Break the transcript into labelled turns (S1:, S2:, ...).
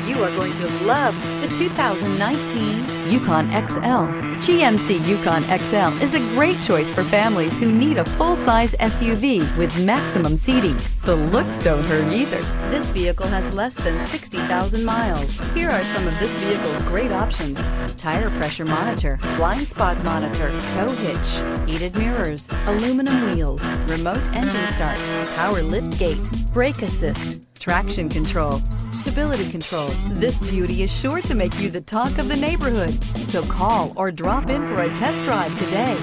S1: You are going to love the 2019 Yukon XL. GMC Yukon XL is a great choice for families who need a full-size SUV with maximum seating. The looks don't hurt either. This vehicle has less than 60,000 miles. Here are some of this vehicle's great options: tire pressure monitor, blind spot monitor, tow hitch, heated mirrors, aluminum wheels, remote engine start, power lift gate, brake assist, traction control, stability control. This beauty is sure to make you the talk of the neighborhood. So call or drop in for a test drive today.